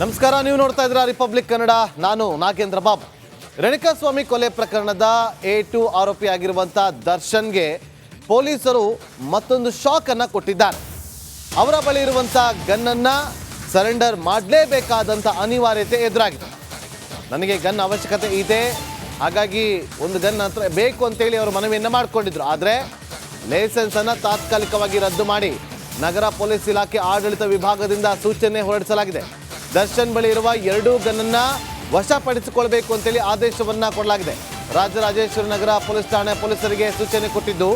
ನಮಸ್ಕಾರ, ನೀವು ನೋಡ್ತಾ ಇದ್ದೀರಾ ರಿಪಬ್ಲಿಕ್ ಕನ್ನಡ. ನಾನು ನಾಗೇಂದ್ರ ಬಾಬು. ರೇಣುಕಾಸ್ವಾಮಿ ಕೊಲೆ ಪ್ರಕರಣದ A2 ಆರೋಪಿ ಆಗಿರುವಂಥ ದರ್ಶನ್ಗೆ ಪೊಲೀಸರು ಮತ್ತೊಂದು ಶಾಕ್ ಅನ್ನು ಕೊಟ್ಟಿದ್ದಾರೆ. ಅವರ ಬಳಿ ಇರುವಂಥ ಗನ್ನನ್ನು ಸರೆಂಡರ್ ಮಾಡಲೇಬೇಕಾದಂಥ ಅನಿವಾರ್ಯತೆ ಎದುರಾಗಿದೆ. ನನಗೆ ಗನ್ ಅವಶ್ಯಕತೆ ಇದೆ, ಹಾಗಾಗಿ ಒಂದು ಗನ್ ಹತ್ರ ಬೇಕು ಅಂತೇಳಿ ಅವರು ಮನವಿಯನ್ನು ಮಾಡಿಕೊಂಡಿದ್ರು. ಆದರೆ ಲೈಸೆನ್ಸನ್ನು ತಾತ್ಕಾಲಿಕವಾಗಿ ರದ್ದು ಮಾಡಿ ನಗರ ಪೊಲೀಸ್ ಇಲಾಖೆ ಆಡಳಿತ ವಿಭಾಗದಿಂದ ಸೂಚನೆ ಹೊರಡಿಸಲಾಗಿದೆ. ದರ್ಶನ್ ಬಳಿ ಇರುವ 2 ಗನ್ನನ್ನು ವಶಪಡಿಸಿಕೊಳ್ಬೇಕು ಅಂತೇಳಿ ಆದೇಶವನ್ನು ಕೊಡಲಾಗಿದೆ. ರಾಜರಾಜೇಶ್ವರಿ ನಗರ ಪೊಲೀಸ್ ಠಾಣೆ ಪೊಲೀಸರಿಗೆ ಸೂಚನೆ ಕೊಟ್ಟಿದ್ದು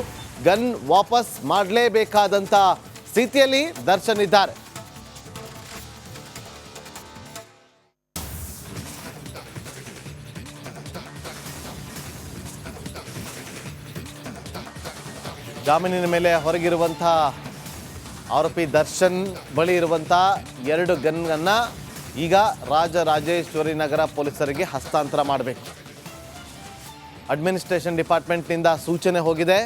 ಗನ್ ವಾಪಸ್ ಮಾಡಲೇಬೇಕಾದಂಥ ಸ್ಥಿತಿಯಲ್ಲಿ ದರ್ಶನ್ ಇದ್ದಾರೆ. ಜಾಮೀನಿನ ಮೇಲೆ ಹೊರಗಿರುವಂಥ ಆರೋಪಿ ದರ್ಶನ್ ಬಳಿ ಇರುವಂಥ 2 ಗನ್ಗಳನ್ನು ಈಗ ರಾಜರಾಜೇಶ್ವರಿ ನಗರ ಪೊಲೀಸರಿಗೆ ಹಸ್ತಾಂತರ ಮಾಡಬೇಕು. ಅಡ್ಮಿನಿಸ್ಟ್ರೇಷನ್ ಡಿಪಾರ್ಟ್ಮೆಂಟ್ನಿಂದ ಸೂಚನೆ ಹೋಗಿದೆ.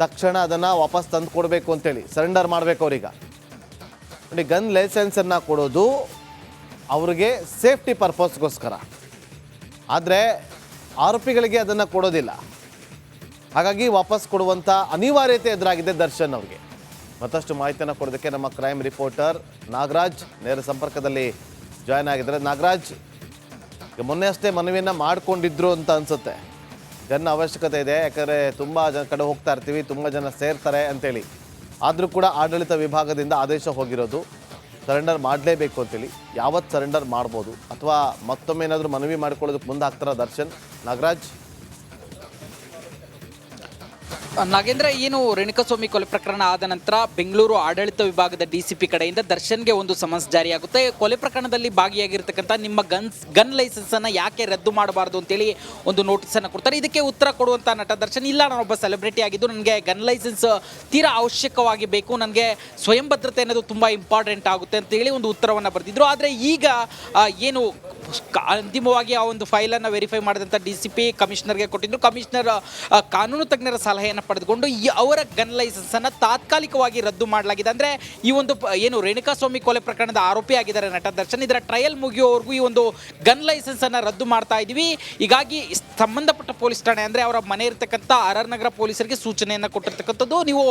ತಕ್ಷಣ ಅದನ್ನು ವಾಪಸ್ ತಂದು ಕೊಡಬೇಕು ಅಂತೇಳಿ ಸರೆಂಡರ್ ಮಾಡಬೇಕು ಅವ್ರೀಗ. ನೋಡಿ, ಗನ್ ಲೈಸೆನ್ಸನ್ನು ಕೊಡೋದು ಅವ್ರಿಗೆ ಸೇಫ್ಟಿ ಪರ್ಪಸ್ಗೋಸ್ಕರ, ಆದರೆ ಆರೋಪಿಗಳಿಗೆ ಅದನ್ನು ಕೊಡೋದಿಲ್ಲ. ಹಾಗಾಗಿ ವಾಪಸ್ ಕೊಡುವಂಥ ಅನಿವಾರ್ಯತೆ ಎದುರಾಗಿದೆ ದರ್ಶನ್ ಅವ್ರಿಗೆ. ಮತ್ತಷ್ಟು ಮಾಹಿತಿಯನ್ನು ಕೊಡೋದಕ್ಕೆ ನಮ್ಮ ಕ್ರೈಮ್ ರಿಪೋರ್ಟರ್ ನಾಗರಾಜ್ ನೇರ ಸಂಪರ್ಕದಲ್ಲಿ ಜಾಯ್ನ್ ಆಗಿದ್ದಾರೆ. ನಾಗರಾಜ್, ಮೊನ್ನೆ ಅಷ್ಟೇ ಮನವಿಯನ್ನು ಮಾಡಿಕೊಂಡಿದ್ರು ಅಂತ ಅನಿಸುತ್ತೆ. ಗನ್ ಅವಶ್ಯಕತೆ ಇದೆ, ಯಾಕಂದರೆ ತುಂಬ ಜನ ಕಡೆ ಹೋಗ್ತಾ ಇರ್ತೀವಿ, ತುಂಬ ಜನ ಸೇರ್ತಾರೆ ಅಂತೇಳಿ. ಆದರೂ ಕೂಡ ಆಡಳಿತ ವಿಭಾಗದಿಂದ ಆದೇಶ ಹೋಗಿರೋದು ಸರೆಂಡರ್ ಮಾಡಲೇಬೇಕು ಅಂತೇಳಿ. ಯಾವತ್ತು ಸರೆಂಡರ್ ಮಾಡ್ಬೋದು, ಅಥವಾ ಮತ್ತೊಮ್ಮೆ ಏನಾದರೂ ಮನವಿ ಮಾಡಿಕೊಳ್ಳೋದಕ್ಕೆ ಮುಂದೆ ಹಾಕ್ತಾರ ದರ್ಶನ್? ನಾಗರಾಜ್, ನಾಗೇಂದ್ರ, ಏನು ರೇಣುಕಾಸ್ವಾಮಿ ಕೊಲೆ ಪ್ರಕರಣ ಆದ ನಂತರ ಬೆಂಗಳೂರು ಆಡಳಿತ ವಿಭಾಗದ DCP ಕಡೆಯಿಂದ ದರ್ಶನ್ಗೆ ಒಂದು ಸಮನ್ಸ್ ಜಾರಿಯಾಗುತ್ತೆ. ಕೊಲೆ ಪ್ರಕರಣದಲ್ಲಿ ಭಾಗಿಯಾಗಿರ್ತಕ್ಕಂಥ ನಿಮ್ಮ ಗನ್ ಲೈಸೆನ್ಸನ್ನು ಯಾಕೆ ರದ್ದು ಮಾಡಬಾರ್ದು ಅಂತೇಳಿ ಒಂದು ನೋಟಿಸನ್ನು ಕೊಡ್ತಾರೆ. ಇದಕ್ಕೆ ಉತ್ತರ ಕೊಡುವಂಥ ನಟ ದರ್ಶನ್, ಇಲ್ಲ ನಾನೊಬ್ಬ ಸೆಲೆಬ್ರಿಟಿ ಆಗಿದ್ದು ನನಗೆ ಗನ್ ಲೈಸೆನ್ಸ್ ತೀರಾ ಅವಶ್ಯಕವಾಗಿ ಬೇಕು, ನನಗೆ ಸ್ವಯಂ ಭದ್ರತೆ ಅನ್ನೋದು ತುಂಬ ಇಂಪಾರ್ಟೆಂಟ್ ಆಗುತ್ತೆ ಅಂತೇಳಿ ಒಂದು ಉತ್ತರವನ್ನು ಬರೆದಿದ್ರು. ಆದರೆ ಈಗ ಏನು ಅಂತಿಮವಾಗಿ ಆ ಒಂದು ಫೈಲನ್ನು ವೆರಿಫೈ ಮಾಡಿದಂಥ DCP ಕಮಿಷನರ್ಗೆ ಕೊಟ್ಟಿದ್ರು. ಕಮಿಷನರ್ ಕಾನೂನು ತಜ್ಞರ ಸಲಹೆಯನ್ನು ಪಡೆದುಕೊಂಡು ಅವರ ಗನ್ ಲೈಸೆನ್ಸನ್ನು ತಾತ್ಕಾಲಿಕವಾಗಿ ರದ್ದು ಮಾಡಲಾಗಿದೆ. ಅಂದರೆ ಈ ಒಂದು ಏನು ರೇಣುಕಾಸ್ವಾಮಿ ಕೊಲೆ ಪ್ರಕರಣದ ಆರೋಪಿ ಆಗಿದ್ದಾರೆ ನಟ ದರ್ಶನ್, ಇದರ ಟ್ರಯಲ್ ಮುಗಿಯುವವರೆಗೂ ಈ ಒಂದು ಗನ್ ಲೈಸೆನ್ಸನ್ನು ರದ್ದು ಮಾಡ್ತಾ ಇದ್ದೀವಿ. ಹೀಗಾಗಿ ಸಂಬಂಧಪಟ್ಟ ಪೊಲೀಸ್ ಠಾಣೆ, ಅಂದರೆ ಅವರ ಮನೆ ಇರತಕ್ಕಂಥ RR ನಗರ ಪೊಲೀಸರಿಗೆ ಸೂಚನೆಯನ್ನು ಕೊಟ್ಟಿರ್ತಕ್ಕಂಥದ್ದು, ನೀವು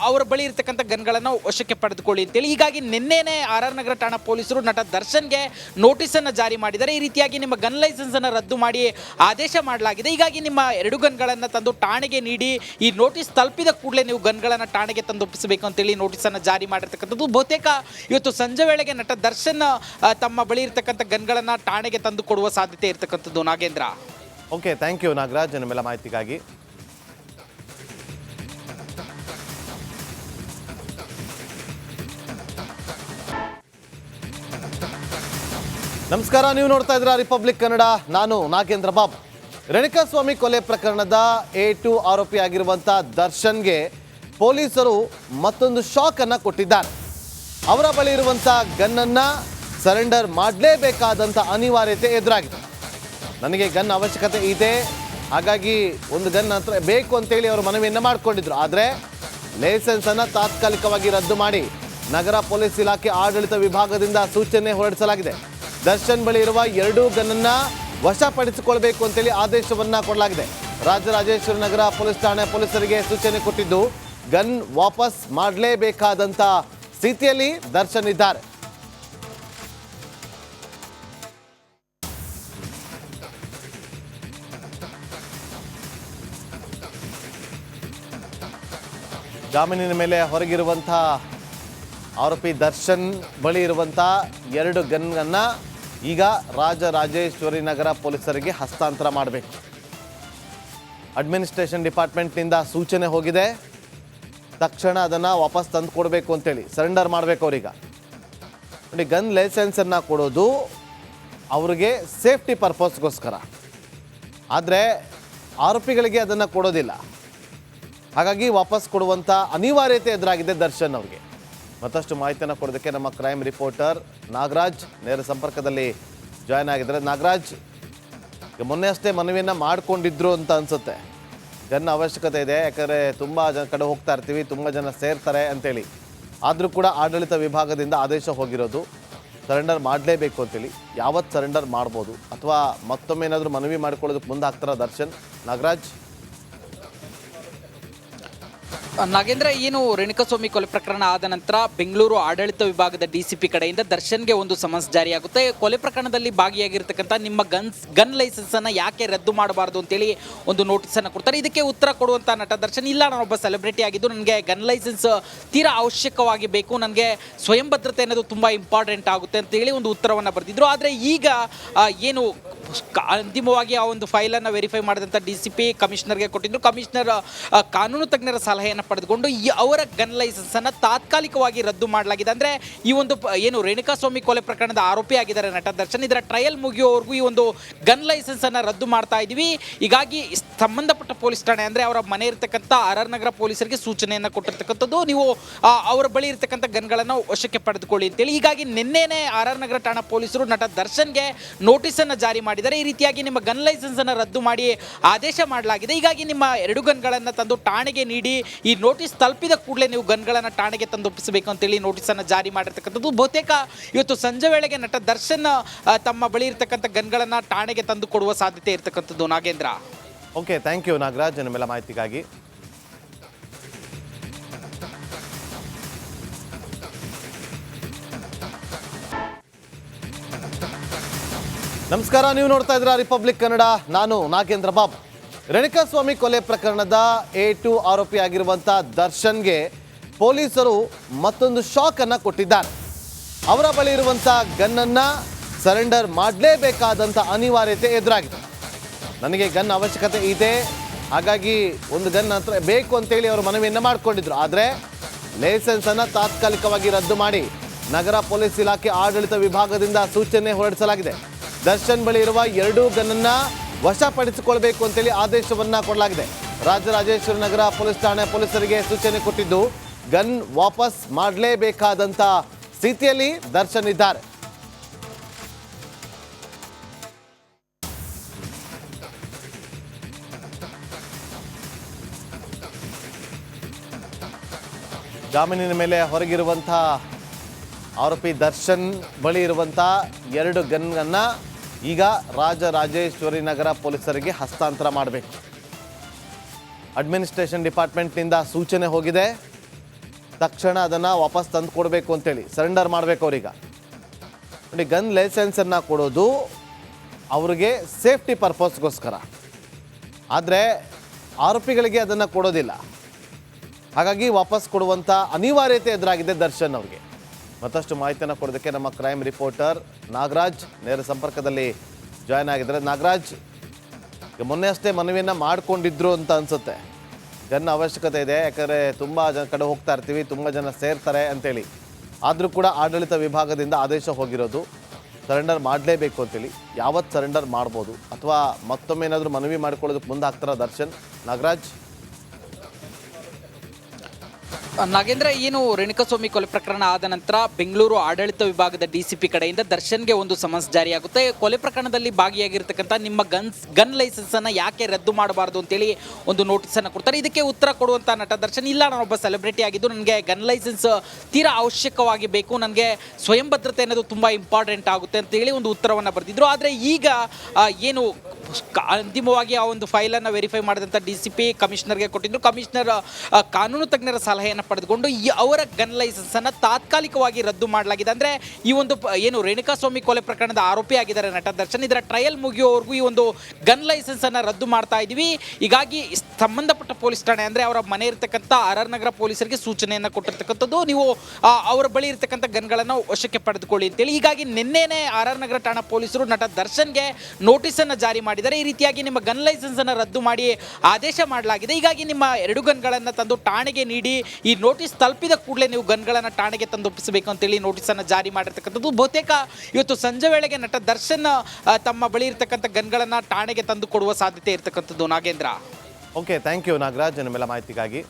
ಅವರ ಬಳಿ ಇರತಕ್ಕಂಥ ಗನ್ಗಳನ್ನು ವಶಕ್ಕೆ ಪಡೆದುಕೊಳ್ಳಿ ಅಂತೇಳಿ. ಹೀಗಾಗಿ ನಿನ್ನೆನೇ RR ನಗರ ಠಾಣಾ ಪೊಲೀಸರು ನಟ ದರ್ಶನ್ಗೆ ನೋಟಿಸನ್ನು ಜಾರಿ ಮಾಡಿದ್ದಾರೆ. ಈ ರೀತಿಯಾಗಿ ನಿಮ್ಮ ಗನ್ ಲೈಸೆನ್ಸನ್ನು ರದ್ದು ಮಾಡಿ ಆದೇಶ ಮಾಡಲಾಗಿದೆ. ಹೀಗಾಗಿ ನಿಮ್ಮ 2 ಗನ್ಗಳನ್ನು ತಂದು ಠಾಣೆಗೆ ನೀಡಿ, ಈ ನೋಟಿಸ್ ತಲುಪಿದ ಕೂಡಲೇ ನೀವು ಗನ್ಗಳನ್ನು ಠಾಣೆಗೆ ತಂದು ಒಪ್ಪಿಸಬೇಕು ಅಂತೇಳಿ ನೋಟಿಸನ್ನು ಜಾರಿ ಮಾಡಿರ್ತಕ್ಕಂಥದ್ದು. ಬಹುತೇಕ ಇವತ್ತು ಸಂಜೆ ವೇಳೆಗೆ ನಟ ದರ್ಶನ್ ತಮ್ಮ ಬಳಿ ಇರತಕ್ಕಂಥ ಗನ್ಗಳನ್ನು ಠಾಣೆಗೆ ತಂದು ಕೊಡುವ ಸಾಧ್ಯತೆ ಇರತಕ್ಕಂಥದ್ದು. Nagendra, okay, thank you Nagaraj ನಿಮ್ಮೆಲ್ಲ ಮಾಹಿತಿಗಾಗಿ. ನಮಸ್ಕಾರ, ನೀವು ನೋಡ್ತಾ ಇದ್ದೀರಾ ರಿಪಬ್ಲಿಕ್ ಕನ್ನಡ. ನಾನು ನಾಗೇಂದ್ರ ಬಾಬು. ರೇಣುಕಾಸ್ವಾಮಿ ಕೊಲೆ ಪ್ರಕರಣದ A2 ಆರೋಪಿ ಆಗಿರುವಂಥ ದರ್ಶನ್ಗೆ ಪೊಲೀಸರು ಮತ್ತೊಂದು ಶಾಕ್ ಅನ್ನು ಕೊಟ್ಟಿದ್ದಾರೆ. ಅವರ ಬಳಿ ಇರುವಂಥ ಗನ್ನನ್ನು ಸರೆಂಡರ್ ಮಾಡಲೇಬೇಕಾದಂಥ ಅನಿವಾರ್ಯತೆ ಎದುರಾಗಿದೆ. ನನಗೆ ಗನ್ ಅವಶ್ಯಕತೆ ಇದೆ, ಹಾಗಾಗಿ ಒಂದು ಗನ್ ಹತ್ರ ಬೇಕು ಅಂತೇಳಿ ಅವರು ಮನವಿಯನ್ನು ಮಾಡಿಕೊಂಡಿದ್ರು. ಆದರೆ ಲೈಸೆನ್ಸನ್ನು ತಾತ್ಕಾಲಿಕವಾಗಿ ರದ್ದು ಮಾಡಿ ನಗರ ಪೊಲೀಸ್ ಇಲಾಖೆ ಆಡಳಿತ ವಿಭಾಗದಿಂದ ಸೂಚನೆ ಹೊರಡಿಸಲಾಗಿದೆ. ದರ್ಶನ್ ಬಳಿ ಇರುವ 2 ಗನ್ನನ್ನು ವಶಪಡಿಸಿಕೊಳ್ಬೇಕು ಅಂತೇಳಿ ಆದೇಶವನ್ನು ಕೊಡಲಾಗಿದೆ. ರಾಜರಾಜೇಶ್ವರಿ ನಗರ ಪೊಲೀಸ್ ಠಾಣೆ ಪೊಲೀಸರಿಗೆ ಸೂಚನೆ ಕೊಟ್ಟಿದ್ದು ಗನ್ ವಾಪಸ್ ಮಾಡಲೇಬೇಕಾದಂಥ ಸ್ಥಿತಿಯಲ್ಲಿ ದರ್ಶನ್ ಇದ್ದಾರೆ. ಜಾಮೀನಿನ ಮೇಲೆ ಹೊರಗಿರುವಂಥ ಆರೋಪಿ ದರ್ಶನ್ ಬಳಿ ಇರುವಂಥ 2 ಗನ್ಗಳನ್ನು ಈಗ ರಾಜರಾಜೇಶ್ವರಿ ನಗರ ಪೊಲೀಸರಿಗೆ ಹಸ್ತಾಂತರ ಮಾಡಬೇಕು. ಅಡ್ಮಿನಿಸ್ಟ್ರೇಷನ್ ಡಿಪಾರ್ಟ್ಮೆಂಟ್ನಿಂದ ಸೂಚನೆ ಹೋಗಿದೆ. ತಕ್ಷಣ ಅದನ್ನು ವಾಪಸ್ ತಂದು ಕೊಡಬೇಕು ಅಂತೇಳಿ ಸರೆಂಡರ್ ಮಾಡಬೇಕು ಅವ್ರೀಗ. ನೋಡಿ, ಗನ್ ಲೈಸೆನ್ಸನ್ನು ಕೊಡೋದು ಅವ್ರಿಗೆ ಸೇಫ್ಟಿ ಪರ್ಪಸ್ಗೋಸ್ಕರ, ಆದರೆ ಆರೋಪಿಗಳಿಗೆ ಅದನ್ನು ಕೊಡೋದಿಲ್ಲ. ಹಾಗಾಗಿ ವಾಪಸ್ ಕೊಡುವಂಥ ಅನಿವಾರ್ಯತೆ ಎದುರಾಗಿದೆ ದರ್ಶನ್ ಅವ್ರಿಗೆ. ಮತ್ತಷ್ಟು ಮಾಹಿತಿಯನ್ನು ಕೊಡೋದಕ್ಕೆ ನಮ್ಮ ಕ್ರೈಮ್ ರಿಪೋರ್ಟರ್ ನಾಗರಾಜ್ ನೇರ ಸಂಪರ್ಕದಲ್ಲಿ ಜಾಯ್ನ್ ಆಗಿದ್ದಾರೆ. ನಾಗರಾಜ್, ಮೊನ್ನೆ ಅಷ್ಟೇ ಮನವಿಯನ್ನು ಮಾಡಿಕೊಂಡಿದ್ರು ಅಂತ ಅನಿಸುತ್ತೆ. ಗನ್ ಅವಶ್ಯಕತೆ ಇದೆ, ಯಾಕಂದರೆ ತುಂಬ ಜನ ಕಡೆ ಹೋಗ್ತಾ ಇರ್ತೀವಿ, ತುಂಬ ಜನ ಸೇರ್ತಾರೆ ಅಂತೇಳಿ. ಆದರೂ ಕೂಡ ಆಡಳಿತ ವಿಭಾಗದಿಂದ ಆದೇಶ ಹೋಗಿರೋದು ಸರೆಂಡರ್ ಮಾಡಲೇಬೇಕು ಅಂತೇಳಿ. ಯಾವತ್ತು ಸರೆಂಡರ್ ಮಾಡ್ಬೋದು ಅಥವಾ ಮತ್ತೊಮ್ಮೆ ಏನಾದರೂ ಮನವಿ ಮಾಡ್ಕೊಳ್ಳೋದಕ್ಕೆ ಮುಂದೆ ಆಗ್ತಾರ ದರ್ಶನ್? ನಾಗರಾಜ್, ನಾಗೇಂದ್ರ, ಏನು ರೇಣುಕಾಸ್ವಾಮಿ ಕೊಲೆ ಪ್ರಕರಣ ಆದ ನಂತರ ಬೆಂಗಳೂರು ಆಡಳಿತ ವಿಭಾಗದ ಡಿಸಿಪಿ ಕಡೆಯಿಂದ ದರ್ಶನ್ಗೆ ಒಂದು ಸಮನ್ಸ್ ಜಾರಿಯಾಗುತ್ತೆ. ಕೊಲೆ ಪ್ರಕರಣದಲ್ಲಿ ಭಾಗಿಯಾಗಿರ್ತಕ್ಕಂಥ ನಿಮ್ಮ ಗನ್ ಲೈಸೆನ್ಸ್ ಅನ್ನ ಯಾಕೆ ರದ್ದು ಮಾಡಬಾರ್ದು ಅಂತೇಳಿ ಒಂದು ನೋಟಿಸ್ ಅನ್ನು ಕೊಡ್ತಾರೆ. ಇದಕ್ಕೆ ಉತ್ತರ ಕೊಡುವಂತ ನಟ ದರ್ಶನ್, ಇಲ್ಲ ನಾನೊಬ್ಬ ಸೆಲೆಬ್ರಿಟಿ ಆಗಿದ್ದು ನನಗೆ ಗನ್ ಲೈಸೆನ್ಸ್ ತೀರಾ ಅವಶ್ಯಕವಾಗಿ ಬೇಕು, ನನಗೆ ಸ್ವಯಂ ಭದ್ರತೆ ಅನ್ನೋದು ತುಂಬಾ ಇಂಪಾರ್ಟೆಂಟ್ ಆಗುತ್ತೆ ಅಂತೇಳಿ ಒಂದು ಉತ್ತರವನ್ನು ಬರೆದಿದ್ರು. ಆದರೆ ಈಗ ಏನು ಅಂತಿಮವಾಗಿ ಆ ಒಂದು ಫೈಲನ್ನು ವೆರಿಫೈ ಮಾಡಿದಂಥ ಡಿಸಿಪಿ ಕಮಿಷನರ್ಗೆ ಕೊಟ್ಟಿದ್ರು. ಕಮಿಷನರ್ ಕಾನೂನು ತಜ್ಞರ ಸಲಹೆಯನ್ನು ಪಡೆದುಕೊಂಡು ಅವರ ಗನ್ ಲೈಸೆನ್ಸನ್ನು ತಾತ್ಕಾಲಿಕವಾಗಿ ರದ್ದು ಮಾಡಲಾಗಿದೆ. ಅಂದರೆ ಈ ಒಂದು ಏನು ರೇಣುಕಾಸ್ವಾಮಿ ಕೊಲೆ ಪ್ರಕರಣದ ಆರೋಪಿ ಆಗಿದ್ದಾರೆ ನಟ ದರ್ಶನ್, ಇದರ ಟ್ರಯಲ್ ಮುಗಿಯೋವರೆಗೂ ಈ ಒಂದು ಗನ್ ಲೈಸೆನ್ಸನ್ನು ರದ್ದು ಮಾಡ್ತಾ ಇದ್ದೀವಿ. ಹೀಗಾಗಿ ಸಂಬಂಧಪಟ್ಟ ಪೊಲೀಸ್ ಠಾಣೆ ಅಂದರೆ ಅವರ ಮನೆ ಇರತಕ್ಕಂಥ RR ನಗರ ಪೊಲೀಸರಿಗೆ ಸೂಚನೆಯನ್ನು ಕೊಟ್ಟಿರ್ತಕ್ಕಂಥದ್ದು, ನೀವು ಅವರ ಬಳಿ ಇರತಕ್ಕಂಥ ಗನ್ಗಳನ್ನು ವಶಕ್ಕೆ ಪಡೆದುಕೊಳ್ಳಿ ಅಂತೇಳಿ. ಹೀಗಾಗಿ ನಿನ್ನೆನೇ RR ನಗರ ಠಾಣಾ ಪೊಲೀಸರು ನಟ ದರ್ಶನ್ಗೆ ನೋಟಿಸನ್ನು ಜಾರಿ ಮಾಡಿದ್ದಾರೆ. ಈ ರೀತಿಯಾಗಿ ನಿಮ್ಮ ಗನ್ ಲೈಸೆನ್ಸ್ ಅನ್ನು ರದ್ದು ಮಾಡಿ ಆದೇಶ ಮಾಡಲಾಗಿದೆ. ಹೀಗಾಗಿ ನಿಮ್ಮ 2 ಗನ್ಗಳನ್ನು ತಂದು ಠಾಣೆಗೆ ನೀಡಿ, ಈ ನೋಟಿಸ್ ತಲುಪಿದ ಕೂಡಲೇ ನೀವು ಗನ್ಗಳನ್ನು ಠಾಣೆಗೆ ತಂದು ಒಪ್ಪಿಸಬೇಕು ಅಂತೇಳಿ ನೋಟಿಸನ್ನು ಜಾರಿ ಮಾಡಿರ್ತಕ್ಕಂಥದ್ದು. ಬಹುತೇಕ ಇವತ್ತು ಸಂಜೆ ವೇಳೆಗೆ ನಟ ದರ್ಶನ್ ತಮ್ಮ ಬಳಿ ಇರತಕ್ಕಂಥ ಗನ್ಗಳನ್ನು ಠಾಣೆಗೆ ತಂದು ಕೊಡುವ ಸಾಧ್ಯತೆ ಇರತಕ್ಕಂಥದ್ದು. Nagendra, okay, thank you Nagaraj ನಿಮ್ಮೆಲ್ಲ ಮಾಹಿತಿಗಾಗಿ. ನಮಸ್ಕಾರ, ನೀವು ನೋಡ್ತಾ ಇದ್ದೀರಾ ರಿಪಬ್ಲಿಕ್ ಕನ್ನಡ. ನಾನು ನಾಗೇಂದ್ರ ಬಾಬು. ರೇಣುಕಾಸ್ವಾಮಿ ಕೊಲೆ ಪ್ರಕರಣದ A2 ಆರೋಪಿ ಆಗಿರುವಂಥ ದರ್ಶನ್ಗೆ ಪೊಲೀಸರು ಮತ್ತೊಂದು ಶಾಕ್ ಅನ್ನು ಕೊಟ್ಟಿದ್ದಾರೆ. ಅವರ ಬಳಿ ಇರುವಂಥ ಗನ್ನನ್ನು ಸರೆಂಡರ್ ಮಾಡಲೇಬೇಕಾದಂಥ ಅನಿವಾರ್ಯತೆ ಎದುರಾಗಿದೆ. ನನಗೆ ಗನ್ ಅವಶ್ಯಕತೆ ಇದೆ, ಹಾಗಾಗಿ ಒಂದು ಗನ್ ಹತ್ರ ಬೇಕು ಅಂತೇಳಿ ಅವರು ಮನವಿಯನ್ನು ಮಾಡಿಕೊಂಡಿದ್ರು. ಆದರೆ ಲೈಸೆನ್ಸನ್ನು ತಾತ್ಕಾಲಿಕವಾಗಿ ರದ್ದು ಮಾಡಿ ನಗರ ಪೊಲೀಸ್ ಇಲಾಖೆ ಆಡಳಿತ ವಿಭಾಗದಿಂದ ಸೂಚನೆ ಹೊರಡಿಸಲಾಗಿದೆ. ದರ್ಶನ್ ಬಳಿ ಇರುವ 2 ಗನ್ನನ್ನು ವಶಪಡಿಸಿಕೊಳ್ಬೇಕು ಅಂತೇಳಿ ಆದೇಶವನ್ನ ಕೊಡಲಾಗಿದೆ. ರಾಜರಾಜೇಶ್ವರಿ ನಗರ ಪೊಲೀಸ್ ಠಾಣೆ ಪೊಲೀಸರಿಗೆ ಸೂಚನೆ ಕೊಟ್ಟಿದ್ದು, ಗನ್ ವಾಪಸ್ ಮಾಡಲೇಬೇಕಾದಂಥ ಸ್ಥಿತಿಯಲ್ಲಿ ದರ್ಶನ್ ಇದ್ದಾರೆ. ಜಾಮೀನಿನ ಮೇಲೆ ಹೊರಗಿರುವಂಥ ಆರೋಪಿ ದರ್ಶನ್ ಬಳಿ ಇರುವಂಥ 2 ಗನ್ನನ್ನು ಈಗ ರಾಜರಾಜೇಶ್ವರಿ ನಗರ ಪೊಲೀಸರಿಗೆ ಹಸ್ತಾಂತರ ಮಾಡಬೇಕು. ಅಡ್ಮಿನಿಸ್ಟ್ರೇಷನ್ ಡಿಪಾರ್ಟ್ಮೆಂಟ್ನಿಂದ ಸೂಚನೆ ಹೋಗಿದೆ, ತಕ್ಷಣ ಅದನ್ನು ವಾಪಸ್ ತಂದು ಕೊಡಬೇಕು ಅಂತೇಳಿ, ಸರೆಂಡರ್ ಮಾಡಬೇಕು ಅವ್ರೀಗ. ನೋಡಿ, ಗನ್ ಲೈಸೆನ್ಸನ್ನು ಕೊಡೋದು ಅವ್ರಿಗೆ ಸೇಫ್ಟಿ ಪರ್ಪಸ್ಗೋಸ್ಕರ, ಆದರೆ ಆರೋಪಿಗಳಿಗೆ ಅದನ್ನು ಕೊಡೋದಿಲ್ಲ. ಹಾಗಾಗಿ ವಾಪಸ್ ಕೊಡುವಂಥ ಅನಿವಾರ್ಯತೆ ಎದುರಾಗಿದೆ ದರ್ಶನ್ ಅವ್ರಿಗೆ. ಮತ್ತಷ್ಟು ಮಾಹಿತಿಯನ್ನು ಕೊಡೋದಕ್ಕೆ ನಮ್ಮ ಕ್ರೈಮ್ ರಿಪೋರ್ಟರ್ ನಾಗರಾಜ್ ನೇರ ಸಂಪರ್ಕದಲ್ಲಿ ಜಾಯ್ನ್ ಆಗಿದ್ದಾರೆ. ನಾಗರಾಜ್, ಮೊನ್ನೆ ಅಷ್ಟೇ ಮನವಿಯನ್ನು ಮಾಡಿಕೊಂಡಿದ್ರು ಅಂತ ಅನಿಸುತ್ತೆ, ಗನ್ ಅವಶ್ಯಕತೆ ಇದೆ, ಯಾಕಂದರೆ ತುಂಬ ಜನ ಕಡೆ ಹೋಗ್ತಾ ಇರ್ತೀವಿ, ತುಂಬ ಜನ ಸೇರ್ತಾರೆ ಅಂತೇಳಿ. ಆದರೂ ಕೂಡ ಆಡಳಿತ ವಿಭಾಗದಿಂದ ಆದೇಶ ಹೋಗಿರೋದು ಸರೆಂಡರ್ ಮಾಡಲೇಬೇಕು ಅಂತೇಳಿ. ಯಾವತ್ತು ಸರೆಂಡರ್ ಮಾಡ್ಬೋದು ಅಥವಾ ಮತ್ತೊಮ್ಮೆ ಏನಾದರೂ ಮನವಿ ಮಾಡ್ಕೊಳ್ಳೋದಕ್ಕೆ ಮುಂದೆ ಆಗ್ತಾರ ದರ್ಶನ್? ನಾಗರಾಜ್, ನಾಗೇಂದ್ರ, ಏನು ರೇಣುಕಾಸ್ವಾಮಿ ಕೊಲೆ ಪ್ರಕರಣ ಆದ ನಂತರ ಬೆಂಗಳೂರು ಆಡಳಿತ ವಿಭಾಗದ ಡಿಸಿಪಿ ಕಡೆಯಿಂದ ದರ್ಶನ್ಗೆ ಒಂದು ಸಮನ್ಸ್ ಜಾರಿಯಾಗುತ್ತೆ. ಕೊಲೆ ಪ್ರಕರಣದಲ್ಲಿ ಭಾಗಿಯಾಗಿರ್ತಕ್ಕಂಥ ನಿಮ್ಮ ಗನ್ ಲೈಸೆನ್ಸ್ ಅನ್ನ ಯಾಕೆ ರದ್ದು ಮಾಡಬಾರ್ದು ಅಂತೇಳಿ ಒಂದು ನೋಟಿಸ್ ಅನ್ನು ಕೊಡ್ತಾರೆ. ಇದಕ್ಕೆ ಉತ್ತರ ಕೊಡುವಂತ ನಟ ದರ್ಶನ್, ಇಲ್ಲ ನಾನೊಬ್ಬ ಸೆಲೆಬ್ರಿಟಿ ಆಗಿದ್ದು ನನಗೆ ಗನ್ ಲೈಸೆನ್ಸ್ ತೀರಾ ಅವಶ್ಯಕವಾಗಿ ಬೇಕು, ನನಗೆ ಸ್ವಯಂ ಭದ್ರತೆ ಅನ್ನೋದು ತುಂಬಾ ಇಂಪಾರ್ಟೆಂಟ್ ಆಗುತ್ತೆ ಅಂತೇಳಿ ಒಂದು ಉತ್ತರವನ್ನು ಬರೆದಿದ್ರು. ಆದರೆ ಈಗ ಏನು ಅಂತಿಮವಾಗಿ ಆ ಒಂದು ಫೈಲನ್ನು ವೆರಿಫೈ ಮಾಡಿದಂಥ ಡಿಸಿಪಿ ಕಮಿಷನರ್ಗೆ ಕೊಟ್ಟಿದ್ರು. ಕಮಿಷನರ್ ಕಾನೂನು ತಜ್ಞರ ಸಲಹೆಯನ್ನು ಪಡೆದುಕೊಂಡು ಅವರ ಗನ್ ಲೈಸೆನ್ಸನ್ನು ತಾತ್ಕಾಲಿಕವಾಗಿ ರದ್ದು ಮಾಡಲಾಗಿದೆ. ಅಂದರೆ ಈ ಒಂದು ಏನು ರೇಣುಕಾಸ್ವಾಮಿ ಕೊಲೆ ಪ್ರಕರಣದ ಆರೋಪಿ ಆಗಿದ್ದಾರೆ ನಟ ದರ್ಶನ್, ಇದರ ಟ್ರಯಲ್ ಮುಗಿಯೋವರೆಗೂ ಈ ಒಂದು ಗನ್ ಲೈಸೆನ್ಸನ್ನು ರದ್ದು ಮಾಡ್ತಾ ಇದ್ದೀವಿ. ಹೀಗಾಗಿ ಸಂಬಂಧಪಟ್ಟ ಪೊಲೀಸ್ ಠಾಣೆ ಅಂದರೆ ಅವರ ಮನೆ ಇರತಕ್ಕಂಥ RR ನಗರ ಪೊಲೀಸರಿಗೆ ಸೂಚನೆಯನ್ನು ಕೊಟ್ಟಿರ್ತಕ್ಕಂಥದ್ದು, ನೀವು ಅವರ ಬಳಿ ಇರತಕ್ಕಂಥ ಗನ್ಗಳನ್ನು ವಶಕ್ಕೆ ಪಡೆದುಕೊಳ್ಳಿ ಅಂತೇಳಿ. ಹೀಗಾಗಿ ನಿನ್ನೆನೇ RR ನಗರ ಠಾಣಾ ಪೊಲೀಸರು ನಟ ದರ್ಶನ್ಗೆ ನೋಟಿಸನ್ನು ಜಾರಿ ಮಾಡಿದ್ದಾರೆ. ಈ ರೀತಿಯಾಗಿ ನಿಮ್ಮ ಗನ್ ಲೈಸೆನ್ಸನ್ನು ರದ್ದು ಮಾಡಿ ಆದೇಶ ಮಾಡಲಾಗಿದೆ. ಹೀಗಾಗಿ ನಿಮ್ಮ 2 ಗನ್ಗಳನ್ನು ತಂದು ಠಾಣೆಗೆ ನೀಡಿ, ಈ ನೋಟಿಸ್ ತಲುಪಿದ ಕೂಡಲೇ ನೀವು ಗನ್ಗಳನ್ನು ಠಾಣೆಗೆ ತಂದು ಒಪ್ಪಿಸಬೇಕು ಅಂತೇಳಿ ನೋಟಿಸನ್ನು ಜಾರಿ ಮಾಡಿರ್ತಕ್ಕಂಥದ್ದು. ಬಹುತೇಕ ಇವತ್ತು ಸಂಜೆ ವೇಳೆಗೆ ನಟ ದರ್ಶನ್ ತಮ್ಮ ಬಳಿ ಇರತಕ್ಕಂಥ ಗನ್ಗಳನ್ನು ಠಾಣೆಗೆ ತಂದು ಕೊಡುವ ಸಾಧ್ಯತೆ ಇರತಕ್ಕಂಥದ್ದು. Nagendra, okay, thank you Nagaraj ನಿಮ್ಮೆಲ್ಲ ಮಾಹಿತಿಗಾಗಿ.